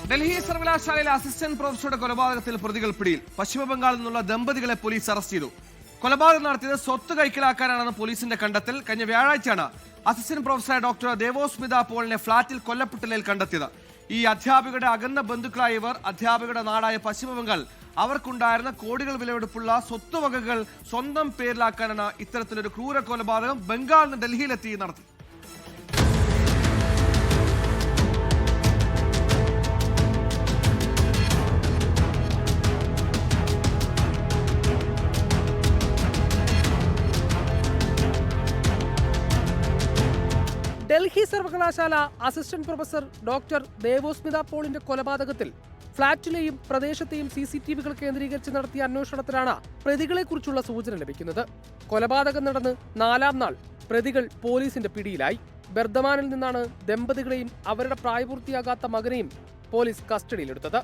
ഡൽഹി സർവകലാശാലയിലെ അസിസ്റ്റന്റ് പ്രൊഫസറുടെ കൊലപാതകത്തിൽ പ്രതികൾ പിടിയിൽ. പശ്ചിമബംഗാളിൽ നിന്നുള്ള ദമ്പതികളെ പോലീസ് അറസ്റ്റ് ചെയ്തു. കൊലപാതകം നടത്തിയത് സ്വത്ത് കൈക്കലാക്കാനാണെന്ന് പോലീസിന്റെ കണ്ടെത്തൽ. കഴിഞ്ഞ വ്യാഴാഴ്ചയാണ് അസിസ്റ്റന്റ് പ്രൊഫസറായ ഡോക്ടർ ദേവോസ്മിത പോളിനെ ഫ്ളാറ്റിൽ കൊല്ലപ്പെട്ട നിലയിൽ കണ്ടെത്തിയത്. ഈ അധ്യാപികയുടെ അകന്ന ബന്ധുക്കളായ ഇവർ അധ്യാപികയുടെ നാടായ പശ്ചിമബംഗാൾ അവർക്കുണ്ടായിരുന്ന കോടികൾ വിലയെടുപ്പുള്ള സ്വത്തുവകകൾ സ്വന്തം പേരിലാക്കാനാണ് ഇത്തരത്തിലൊരു ക്രൂര കൊലപാതകം ബംഗാളിൽ നിന്ന് ഡൽഹിയിലെത്തി നടത്തി. ഡൽഹി സർവകലാശാല അസിസ്റ്റന്റ് പ്രൊഫസർ ഡോക്ടർ ദേവോസ്മിത പോളിന്റെ കൊലപാതകത്തിൽ ഫ്ളാറ്റിലെയും പ്രദേശത്തെയും CCTV-കൾ കേന്ദ്രീകരിച്ച് നടത്തിയ അന്വേഷണത്തിലാണ് പ്രതികളെക്കുറിച്ചുള്ള സൂചന ലഭിക്കുന്നത്. കൊലപാതകം നടന്ന് 4-ാം നാൾ പ്രതികൾ പോലീസിന്റെ പിടിയിലായി. ബർദമാനിൽ നിന്നാണ് ദമ്പതികളെയും അവരുടെ പ്രായപൂർത്തിയാകാത്ത മകനെയും പോലീസ് കസ്റ്റഡിയിലെടുത്തത്.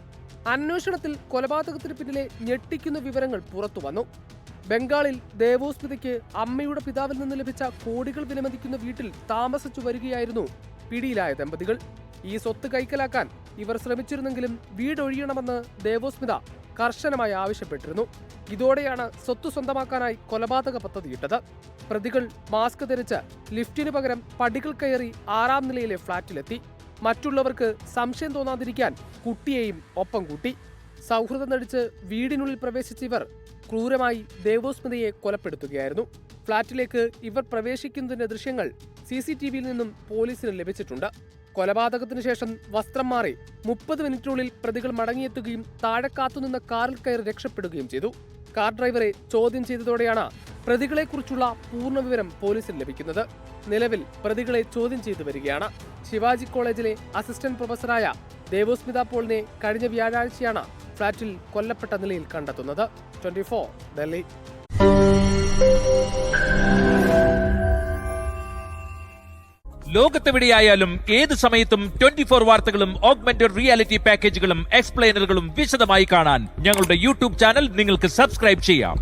അന്വേഷണത്തിൽ കൊലപാതകത്തിന് പിന്നിലെ ഞെട്ടിക്കുന്ന വിവരങ്ങൾ പുറത്തുവന്നു. ബംഗാളിൽ ദേവോസ്മിതയ്ക്ക് അമ്മയുടെ പിതാവിൽ നിന്ന് ലഭിച്ച കോടികൾ വിലമതിക്കുന്ന വീട്ടിൽ താമസിച്ചു വരികയായിരുന്നു പിടിയിലായ ദമ്പതികൾ. ഈ സ്വത്ത് കൈക്കലാക്കാൻ ഇവർ ശ്രമിച്ചിരുന്നെങ്കിലും വീടൊഴിയണമെന്ന് ദേവോസ്മിത കർശനമായി ആവശ്യപ്പെട്ടിരുന്നു. ഇതോടെയാണ് സ്വത്ത് സ്വന്തമാക്കാനായി കൊലപാതക പദ്ധതിയിട്ടത്. പ്രതികൾ മാസ്ക് ധരിച്ച് ലിഫ്റ്റിന് പകരം പടികൾ കയറി 6-ാം നിലയിലെ ഫ്ളാറ്റിലെത്തി. മറ്റുള്ളവർക്ക് സംശയം തോന്നാതിരിക്കാൻ കുട്ടിയെയും ഒപ്പം കൂട്ടി. സൗഹൃദം നടിച്ച് വീടിനുള്ളിൽ പ്രവേശിച്ച ഇവർ ക്രൂരമായി ദേവോസ്മിതയെ കൊലപ്പെടുത്തുകയായിരുന്നു. ഫ്ളാറ്റിലേക്ക് ഇവർ പ്രവേശിക്കുന്നതിന്റെ ദൃശ്യങ്ങൾ CCTV-യിൽ നിന്നും പോലീസിന് ലഭിച്ചിട്ടുണ്ട്. കൊലപാതകത്തിന് ശേഷം വസ്ത്രം മാറി 30 മിനിറ്റിനുള്ളിൽ പ്രതികൾ മടങ്ങിയെത്തുകയും താഴെ കാത്തുനിന്ന കാറിൽ കയറി രക്ഷപ്പെടുകയും ചെയ്തു. കാർ ഡ്രൈവറെ ചോദ്യം ചെയ്തതോടെയാണ് പ്രതികളെക്കുറിച്ചുള്ള പൂർണ്ണ വിവരം പോലീസിന് ലഭിക്കുന്നത്. നിലവിൽ പ്രതികളെ ചോദ്യം ചെയ്തു വരികയാണ്. ശിവാജി കോളേജിലെ അസിസ്റ്റന്റ് പ്രൊഫസറായ ദേവോസ്മിത പോളിനെ കഴിഞ്ഞ വ്യാഴാഴ്ചയാണ് ഫ്ളാറ്റിൽ കൊല്ലപ്പെട്ട നിലയിൽ കണ്ടെത്തുന്നത്. 24 ഡൽഹി. ലോകത്തെവിടെയായാലും ഏത് സമയത്തും 24 വാർത്തകളും ഓഗ്മെന്റഡ് റിയാലിറ്റി പാക്കേജുകളും എക്സ്പ്ലെയിനറുകളും വിശദമായി കാണാൻ ഞങ്ങളുടെ YouTube ചാനൽ നിങ്ങൾക്ക് സബ്സ്ക്രൈബ് ചെയ്യാം.